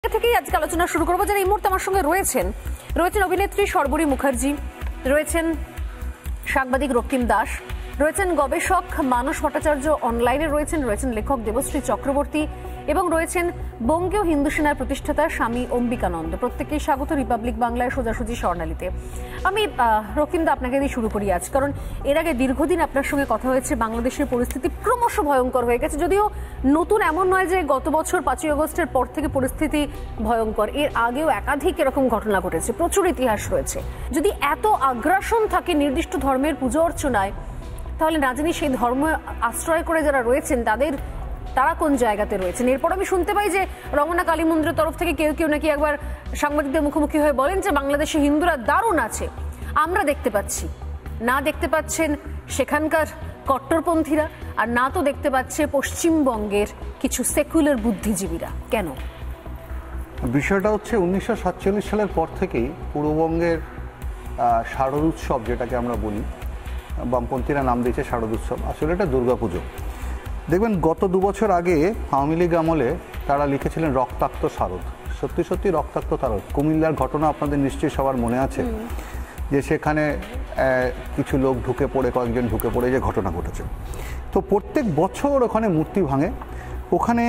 থেকেই আজকে আলোচনা শুরু করবো। যারা এই মুহূর্তে আমার সঙ্গে রয়েছেন অভিনেত্রী শর্বরী মুখার্জি, রয়েছেন সাংবাদিক রক্তিম দাস, রয়েছেন গবেষক মানস ভট্টাচার্য, অনলাইনে রয়েছেন লেখক দেবশ্রী চক্রবর্তী এবং রয়েছেন বঙ্গীয় হিন্দু সেনার প্রতিষ্ঠাতা স্বামী অম্বিকানন্দ। প্রত্যেকেই স্বাগত রিপাবলিক বাংলায় সোজাসুজি স্বর্ণালীতে। আমি রক্তিম দা আপনাকে দিয়ে শুরু করি আজ, কারণ এর আগে দীর্ঘদিন আপনার সঙ্গে কথা হয়েছে। বাংলাদেশের পরিস্থিতি ক্রমশ ভয়ঙ্কর হয়ে গেছে, যদিও নতুন এমন নয় যে গত বছর 5ই আগস্টের পর থেকে পরিস্থিতি ভয়ঙ্কর, এর আগেও একাধিক এরকম ঘটনা ঘটেছে, প্রচুর ইতিহাস রয়েছে। যদি এত আগ্রাসন থাকে নির্দিষ্ট ধর্মের পুজো অর্চনায়, তাহলে না জানি সেই ধর্ম আশ্রয় করে যারা রয়েছেন তারা কোন জায়গাতে রয়েছেন। এরপর আমি শুনতে পাই যে রমনা কালী মন্দিরের তরফ থেকে কেউ নাকি একবার সাংবাদিকদের মুখোমুখি হয়ে বলেন যে বাংলাদেশে হিন্দুরা দারুণ আছে, আমরা দেখতে পাচ্ছি না, দেখতে পাচ্ছেন সেখানকার কট্টরপন্থীরা, আর না তো দেখতে পাচ্ছে পশ্চিমবঙ্গের কিছু সেকুলার বুদ্ধিজীবীরা। কেন? বিষয়টা হচ্ছে 1947 সালের পর থেকেই পূর্ববঙ্গের শারদ উৎসব, যেটাকে আমরা বলি, বামপন্থীরা নাম দিয়েছে শারদ উৎসব, আসলে এটা দুর্গাপুজো। দেখবেন গত 2 বছর আগে আওয়ামী লীগ আমলে তারা লিখেছিলেন রক্তাক্ত শারদ। সত্যি সত্যি রক্তাক্ত শারদ। কুমিল্লার ঘটনা আপনাদের নিশ্চয়ই সবার মনে আছে, যে সেখানে কিছু লোক কয়েকজন ঢুকে পড়ে যে ঘটনা ঘটেছে। তো প্রত্যেক বছর ওখানে মূর্তি ভাঙে। ওখানে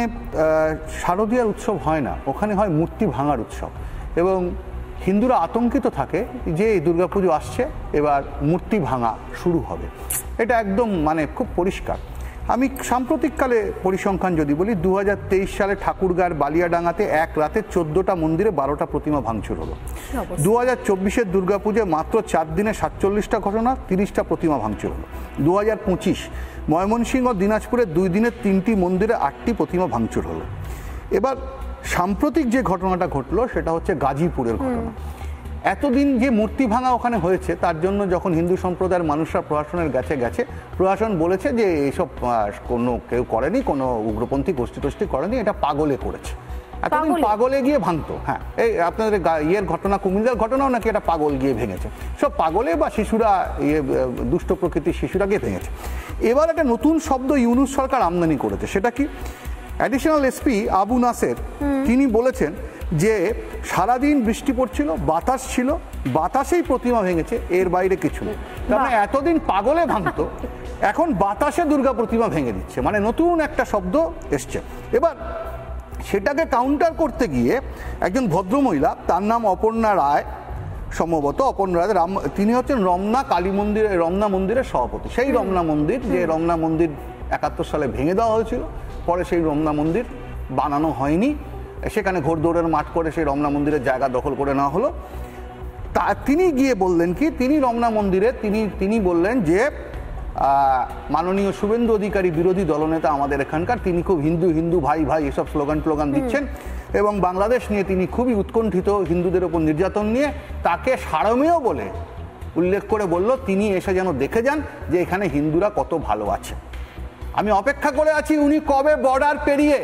শারদীয়ার উৎসব হয় না, ওখানে হয় মূর্তি ভাঙার উৎসব। এবং হিন্দুরা আতঙ্কিত থাকে যে এই দুর্গাপুজো আসছে, এবার মূর্তি ভাঙা শুরু হবে। এটা একদম খুব পরিষ্কার। আমি সাম্প্রতিককালে পরিসংখ্যান যদি বলি, 2023 সালে ঠাকুরগাঁর বালিয়াডাঙ্গাতে এক রাতে 14টা মন্দিরে 12টা প্রতিমা ভাঙচুর হলো। 2024-এর দুর্গাপুজোয় মাত্র 4 দিনে 47টা ঘটনা, 30টা প্রতিমা ভাঙচুর হলো। 2025 ময়মনসিংহ দিনাজপুরে 2 দিনে 3টি মন্দিরে 8টি প্রতিমা ভাঙচুর হলো। এবার সাম্প্রতিক যে ঘটনাটা ঘটলো সেটা হচ্ছে গাজীপুরের ঘটনা। এতদিন যে মূর্তি ভাঙা ওখানে হয়েছে, তার জন্য যখন হিন্দু সম্প্রদায়ের মানুষরা প্রশাসনের গেছে, প্রশাসন বলেছে যে এইসব কেউ করেনি, কোনো উগ্রপন্থী গোষ্ঠী করেনি, এটা পাগলে করেছে। এতদিন পাগলে গিয়ে ভাঙতো। হ্যাঁ, এই আপনাদের ঘটনা, কুমিল্লার ঘটনাও নাকি এটা পাগল গিয়ে ভেঙেছে। সব পাগলে বা শিশুরা, দুষ্ট প্রকৃতির শিশুরা গিয়ে ভেঙেছে। এবার একটা নতুন শব্দ ইউনূস সরকার আমদানি করেছে। সেটা কি? অ্যাডিশনাল এসপি আবু নাসের তিনি বলেছেন যে সারাদিন বৃষ্টি পড়ছিল, বাতাস ছিল, বাতাসেই প্রতিমা ভেঙেছে, এর বাইরে কিছু নেই। তার এতদিন পাগলে ভাঙতো, এখন বাতাসে দুর্গা প্রতিমা ভেঙে দিচ্ছে, নতুন একটা শব্দ এসছে। এবার সেটাকে কাউন্টার করতে গিয়ে একজন ভদ্রমহিলা, তার নাম অপর্ণা রায়, সম্ভবত অপর্ণা রায়, তিনি হচ্ছেন রমনা মন্দিরের সভাপতি। সেই রমনা মন্দির, যে রমনা মন্দির 71 সালে ভেঙে দেওয়া হয়েছিল, পরে সেই রমনা মন্দির বানানো হয়নি, সেখানে ঘোড়দৌড়ের মাঠ করে সেই রমনা মন্দিরের জায়গা দখল করে নেওয়া হলো। তিনি গিয়ে বললেন কি, তিনি রমনা মন্দিরে তিনি বললেন যে মাননীয় শুভেন্দু অধিকারী বিরোধী দলনেতা আমাদের এখানকার, তিনি খুব হিন্দু ভাই এসব স্লোগান দিচ্ছেন এবং বাংলাদেশ নিয়ে তিনি খুবই উৎকণ্ঠিত, হিন্দুদের ওপর নির্যাতন নিয়ে। তাকে সারমেয় বলে উল্লেখ করে বলল তিনি এসে যেন দেখে যান যে এখানে হিন্দুরা কত ভালো আছে। আমি অপেক্ষা করে আছি উনি কবে বর্ডার পেরিয়ে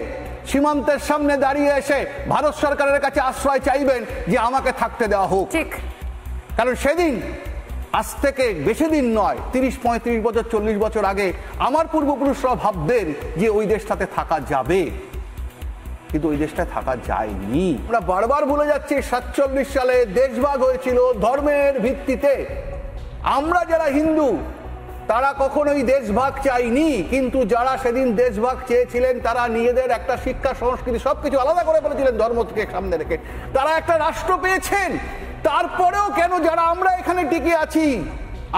সীমান্তের সামনে দাঁড়িয়ে এসে ভারত সরকারের কাছে আশ্রয় চাইবেন যে আমাকে থাকতে দেওয়া হোক। ঠিক, কারণ সেদিন, আজ থেকে বেশি দিন নয়, 30-35 বছর 40 বছর আগে আমার পূর্বপুরুষরা ভাবতেন যে ওই দেশটাতে থাকা যাবে, কিন্তু ওই দেশটা থাকা যায়নি। আমরা বারবার ভুলে যাচ্ছি 47 সালে দেশভাগ হয়েছিল ধর্মের ভিত্তিতে। আমরা যারা হিন্দু তারা কখনোই দেশভাগ চাইনি, কিন্তু যারা সেদিন দেশভাগ চেয়েছিলেন তারা নিজেদের একটা শিক্ষা, সংস্কৃতি সবকিছু আলাদা করে ফেলেছিলেন ধর্মকে সামনে রেখে। তারা একটা রাষ্ট্র পেয়েছেন, তারপরেও কেন যারা আমরা এখানে টিকে আছি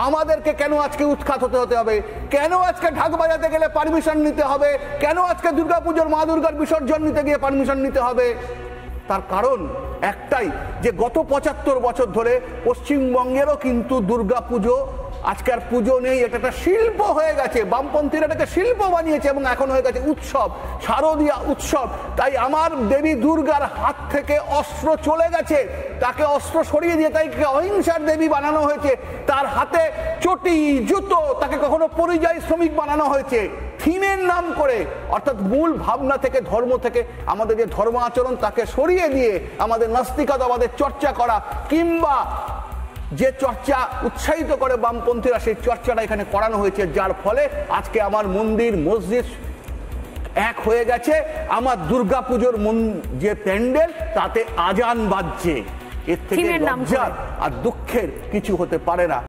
আমাদেরকে কেন আজকে উৎখাত হতে হবে? কেন আজকে ঢাক বাজাতে গেলে পারমিশন নিতে হবে? কেন আজকে দুর্গাপুজোর মা দুর্গার বিসর্জন নিতে গিয়ে পারমিশন নিতে হবে? তার কারণ একটাই, যে গত 75 বছর ধরে পশ্চিমবঙ্গেরও কিন্তু দুর্গাপুজো আজকে আর পুজো নেই, এটা একটা শিল্প হয়ে গেছে। বামপন্থীরা এটাকে শিল্প বানিয়েছে এবং এখন হয়ে গেছে উৎসব, শারদীয়া উৎসব। তাই আমার দেবী দুর্গার হাত থেকে অস্ত্র চলে গেছে, তাকে অস্ত্র সরিয়ে দিয়ে তাকে অহিংসার দেবী বানানো হয়েছে। তার হাতে চটি, জুতো, তাকে কখনো পরিযায়ী শ্রমিক বানানো হয়েছে থিমের নাম করে, অর্থাৎ মূল ভাবনা থেকে, ধর্ম থেকে আমাদের যে ধর্ম আচরণ তাকে সরিয়ে দিয়ে আমাদের নাস্তিকতাবাদের চর্চা করা, কিংবা যে চর্চা উৎসাহিত করে বামপন্থীরা, সেই চর্চাটা এখানে করানো হয়েছে, যার ফলে আজকে আমার মন্দির, মসজিদ এক হয়ে গেছে। আমার দুর্গাপুজোর যে প্যান্ডেল তাতে আজান বাজছে, এর থেকে লজ্জার আর দুঃখের কিছু হতে পারে না।